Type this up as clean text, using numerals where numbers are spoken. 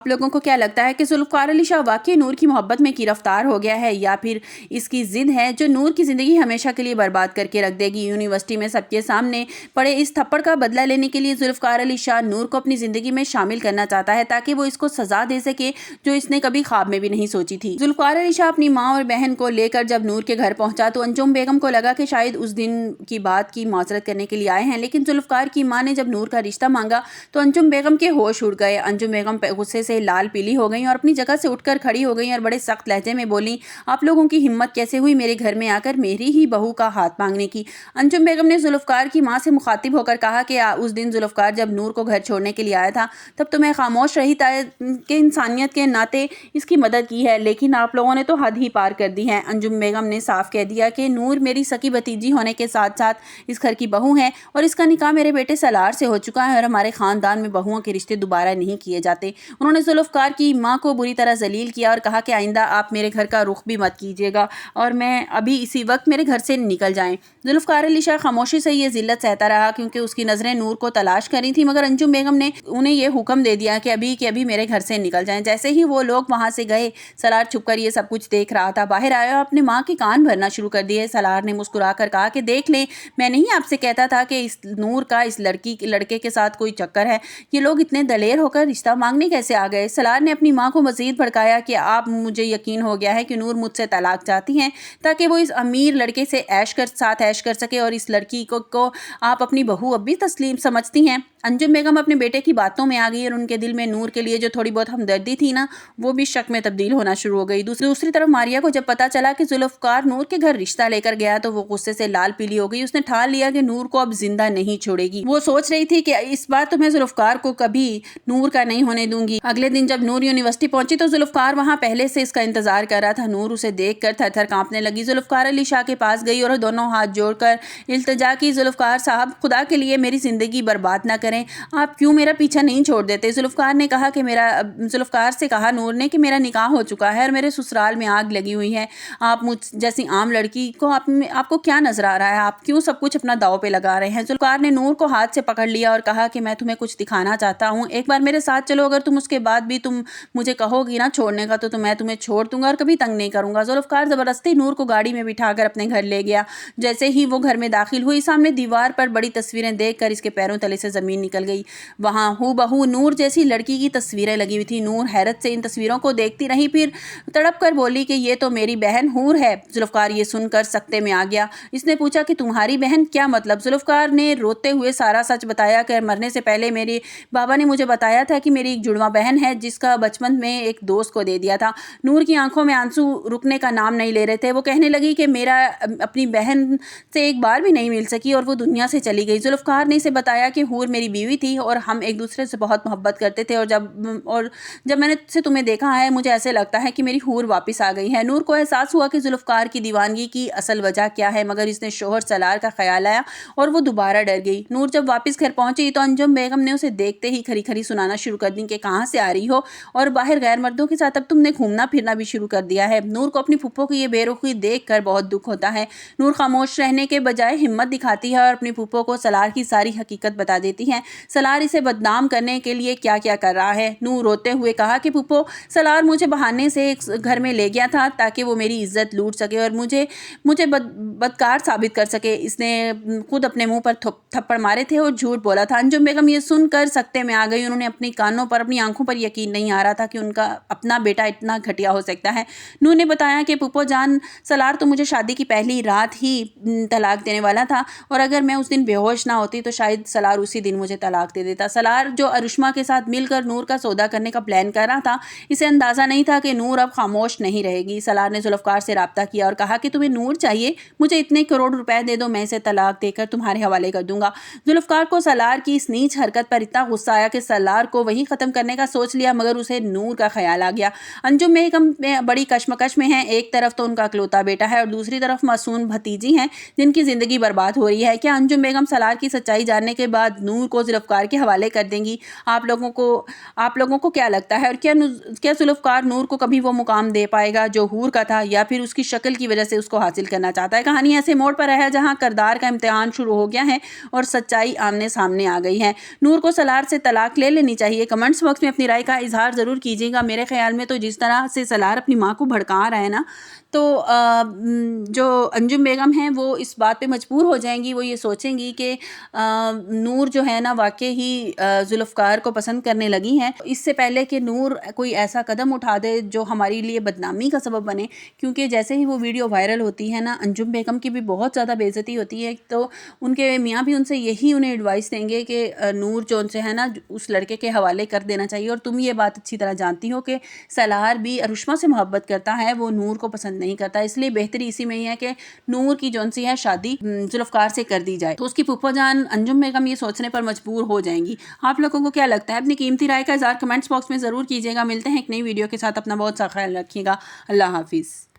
آپ لوگوں کو کیا لگتا ہے کہ ذوالفقار علی شاہ واقعی نور کی محبت میں گرفتار ہو گیا ہے یا پھر اس کی ضد ہے جو نور کی زندگی ہمیشہ کے لیے برباد کر کے رکھ دے گی؟ یونیورسٹی میں سب کے سامنے پڑے اس تھپڑ کا بدلہ لینے کے لیے ذوالفقار علی شاہ نور کو اپنی زندگی میں شامل کرنا چاہتا ہے تاکہ وہ اس کو سزا دے سکے جو اس نے کبھی خواب میں بھی نہیں سوچی تھی۔ ذوالفقار علی شاہ اپنی ماں اور بہن کو لے کر جب نور کے گھر پہنچا تو انجم بیگم کو لگا کہ شاید اس دن کی بات کی معذرت کرنے کے لیے آئے ہیں، لیکن ذوالفقار کی ماں نے جب نور کا رشتہ مانگا تو انجم بیگم کے ہوش اڑ گئے۔ انجم بیگم غصے سے لال پیلی ہو گئیں اور اپنی جگہ سے اٹھ کر کھڑی ہو گئیں اور بڑے سخت لہجے میں بولیں، آپ لوگوں کی ہمت کیسے ہوئی میرے گھر میں آ کر میری ہی بہو کا ہاتھ مانگنے کی؟ انجم بیگم نے ذوالفقار کی ماں سے مخاطب ہو کر کہا کہ اس دن ذوالفقار جب نور کو گھر چھوڑنے کے لیے آیا تھا تب تو میں خاموش رہی تھا کہ انسانیت کے ناطے اس کی مدد کی ہے، لیکن آپ لوگوں نے تو حد ہی پار کر دی ہے۔ انجم بیگم نے صاف کہہ دیا کہ نور میری سکی بھتیجی ہونے کے ساتھ ساتھ اس گھر کی بہو ہے اور اس کا نکاح میرے بیٹے سالار سے ہو چکا ہے اور ہمارے خاندان میں بہوؤں کے رشتے دوبارہ نہیں کیے جاتے۔ انہوں نے ذوالفقار کی ماں کو بری طرح ذلیل کیا اور کہا کہ آئندہ آپ میرے گھر کا رخ بھی مت کیجیے گا اور میں ابھی اسی وقت میرے گھر سے نکل جائیں۔ ذوالفقار علی شاہ خاموشی سے یہ ذلت سہتا رہا کیونکہ اس کی نظریں نور کو تلاش کر رہی تھیں، مگر انجم بیگم نے انہیں یہ حکم دے دیا کہ ابھی میرے گھر سے نکل جائیں۔ جیسے ہی وہ لوگ وہاں سے گئے، سالار چھپ کر یہ سب کچھ دیکھ رہا تھا، باہر آیا اور اپنے ماں کے کان بھرنا شروع کر دیے۔ سالار نے مسکرا کر کہا کہ دیکھ لیں، میں نہیں آپ سے کہتا تھا کہ اس نور کا اس لڑکے کے ساتھ کوئی چکر ہے؟ یہ لوگ اتنے دلیر ہو کر رشتہ مانگنے کیسے آ گئے؟ سالار نے اپنی ماں کو مزید بھڑکایا کہ آپ مجھے یقین ہو گیا ہے کہ نور مجھ سے طلاق چاہتی ہیں تاکہ وہ اس امیر لڑکے سے عیش کر سکے اور اس لڑکی کو آپ اپنی بہو اب بھی تسلیم سمجھتی ہیں۔ انجم بیگم اپنے بیٹے کی باتوں میں آ گئی اور ان کے دل میں نور کے لیے جو تھوڑی بہت ہمدردی تھی نا، وہ بھی شک میں تبدیل ہونا شروع ہو گئی۔ دوسری طرف ماریا کو جب پتا چلا کہ ذوالفقار نور کے گھر رشتہ لے کر گیا تو وہ غصے سے لال پیلی ہو گئی۔ اس نے ٹھان لیا کہ نور کو اب زندہ نہیں چھوڑے گی۔ وہ سوچ رہی تھی کہ اس بار تو میں ذوالفقار کو کبھی نور کا نہیں ہونے دوں گی۔ اگلے دن جب نور یونیورسٹی پہنچی تو ذوالفقار وہاں پہلے سے اس کا انتظار کر رہا تھا۔ نور اسے دیکھ کر تھر تھر کانپنے لگی۔ ذوالفقار علی شاہ کے پاس گئی اور دونوں ہاتھ جوڑ کر التجا کی، ذوالفقار صاحب خدا کے لیے میری زندگی برباد نہ کریں، آپ کیوں میرا پیچھا نہیں چھوڑ دیتے؟ ذوالفقار سے کہا نور نے کہ میرا نکاح ہو چکا ہے اور میرے سسرال میں آگ لگی ہوئی ہے، آپ مجھ جیسی عام لڑکی کو آپ کو کیا نظر آ رہا ہے؟ آپ کیوں سب کچھ اپنا داؤ پہ لگا رہے ہیں؟ ذوالفقار نے نور کو ہاتھ سے پکڑ لیا اور کہا کہ میں تمہیں کچھ دکھانا چاہتا ہوں، ایک بار میرے ساتھ چلو، اگر تم اس کے بعد بھی تم مجھے کہو گی نا چھوڑنے کا تو میں تمہیں چھوڑ دوں گا اور کبھی تنگ نہیں کروں گا۔ ذوالفقار زبردستی نور کو گاڑی میں بٹھا کر اپنے گھر لے گیا۔ جیسے ہی وہ گھر میں داخل ہوئی، سامنے دیوار پر بڑی تصویریں دیکھ کر اس کے پیروں تلے سے زمین نکل گئی۔ وہاں ہو بہو نور جیسی لڑکی کی تصویریں لگی ہوئی تھی۔ نور حیرت سے ان تصویروں کو دیکھتی رہی، پھر تڑپ کر بولی کہ یہ تو میری بہن حور ہے۔ ذوالفقار یہ سن کر سکتے میں آ گیا۔ اس نے پوچھا کہ تمہاری بہن؟ کیا مطلب؟ ذوالفقار نے روتے ہوئے سارا سچ بتایا کہ مرنے سے پہلے میرے بابا نے مجھے بتایا تھا کہ میری ایک جڑواں بہن ہے جس کا بچپن میں ایک دوست کو دے دیا تھا۔ نور کی آنکھوں میں آنسو رکنے کا نام نہیں لے رہے تھے۔ وہ کہنے لگی کہ میرا اپنی بہن سے ایک بار بھی نہیں مل سکی اور وہ دنیا سے چلی گئی۔ ذوالفقار نے اسے بتایا کہ حور میری بیوی تھی اور ہم ایک دوسرے سے بہت محبت کرتے تھے، اور جب میں نے تمہیں دیکھا ہے مجھے ایسے لگتا ہے کہ میری حور واپس آ گئی ہے۔ نور کو احساس ہوا کہ ذوالفقار کی دیوانگی کی اصل وجہ کیا ہے، مگر اس نے شوہر سالار کا خیال آیا اور وہ دوبارہ ڈر گئی۔ نور جب واپس گھر پہنچی تو انجم بیگم نے اسے دیکھتے ہی کھری کھری سنانا شروع کر دی کہ کہاں سے آ رہی ہو اور باہر غیر مردوں کے ساتھ اب تم نے گھومنا پھرنا بھی شروع کر دیا ہے۔ نور کو اپنی پھپھو کی یہ بے رخی دیکھ کر بہت دکھ ہوتا ہے۔ نور خاموش رہنے کے بجائے ہمت دکھاتی ہے اور اپنی پھپھو کو سالار کی ساری حقیقت بتا دیتی ہے، سالار اسے بدنام کرنے کے لیے کیا کیا کر رہا ہے۔ نور روتے ہوئے کہا کہ پھپھو، سالار مجھے بہانے سے ایک گھر میں لے گیا تھا تاکہ وہ میری عزت لوٹ سکے اور مجھے بدکار ثابت کر سکے۔ اس نے خود اپنے منہ پر تھپڑ مارے تھے اور جھوٹ بولا تھا۔ انجم بیگم یہ سن کر سکتے میں آ گئی۔ انہوں نے اپنی کانوں پر، اپنی آنکھوں پر یقین نہیں آ رہا تھا کہ ان کا اپنا بیٹا اتنا گھٹیا ہو سکتا ہے۔ نور نے بتایا کہ پھپھو جان، سالار تو مجھے شادی کی پہلی رات ہی طلاق دینے والا تھا اور اگر میں اس دن بے ہوش نہ ہوتی تو شاید سالار اسی دن مجھے طلاق دے دیتا۔ سالار جو ارشما کے ساتھ مل کر نور کا سودا کرنے کا پلان کر رہا تھا، اسے اندازہ نہیں تھا کہ نور اب خاموش نہیں رہے گی۔ سالار نے ذوالفقار سے رابطہ کیا اور کہا کہ تمہیں نور چاہیے، مجھے اتنے کروڑ روپے دے دو، میں اسے طلاق دے کر تمہارے حوالے کر دوں گا۔ ذوالفقار کو سالار کی اس نیچ حرکت پر اتنا غصہ آیا کہ سالار کو وہی ختم کرنے کا سوچ لیا، مگر اسے نور کا خیال آ گیا۔ انجم بیگم بڑی کشمکش میں ہیں، ایک طرف تو ان کا اکلوتا بیٹا ہے اور دوسری طرف معصوم بھتیجی ہیں جن کی زندگی برباد ہو رہی ہے۔ کیا انجم بیگم سالار کی سچائی جاننے کے بعد نور کو وہ ذوالفقار کے حوالے کر دیں گی۔ آپ لوگوں کو کیا لگتا ہے، اور کیا ذوالفقار نور کو کبھی وہ مقام دے پائے گا جو حور کا تھا، یا پھر اس کی شکل کی وجہ سے اس کو حاصل کرنا چاہتا ہے؟ کہانی ایسے موڑ پر ہے جہاں کردار کا امتحان شروع ہو گیا ہے اور سچائی آمنے سامنے آ گئی ہے۔ نور کو سالار سے طلاق لے لینی چاہیے؟ کمنٹس باکس میں اپنی رائے کا اظہار ضرور کیجیے گا۔ میرے خیال میں تو جس طرح سے سالار اپنی ماں کو بھڑکا رہا ہے نا، تو جو انجم بیگم ہیں وہ اس بات پہ مجبور ہو جائیں گی، وہ یہ سوچیں گی کہ نور جو ہے نا واقعی ہی ذوالفقار کو پسند کرنے لگی ہیں، اس سے پہلے کہ نور کوئی ایسا قدم اٹھا دے جو ہماری لیے بدنامی کا سبب بنے، کیونکہ جیسے ہی وہ ویڈیو وائرل ہوتی ہے نا، انجم بیگم کی بھی بہت زیادہ بے عزتی ہوتی ہے، تو ان کے میاں بھی ان سے یہی انہیں ایڈوائس دیں گے کہ نور جو ان سے ہے نا اس لڑکے کے حوالے کر دینا چاہیے۔ اور تم یہ بات اچھی طرح جانتی ہو کہ سالار بھی ارشما سے محبت کرتا ہے، وہ نور کو پسند نہیں کرتا، اس لیے بہتری اسی میں ہی ہے کہ نور کی جون سی ہے شادی ذوالفقار سے کر دی جائے۔ تو اس کی پھپھو جان انجم بیگم یہ سوچنے پر مجبور ہو جائیں گی۔ آپ لوگوں کو کیا لگتا ہے؟ اپنی قیمتی رائے کا اظہار کمنٹس باکس میں ضرور کیجیے گا۔ ملتے ہیں ایک نئی ویڈیو کے ساتھ، اپنا بہت سا خیال رکھیے گا۔ اللہ حافظ۔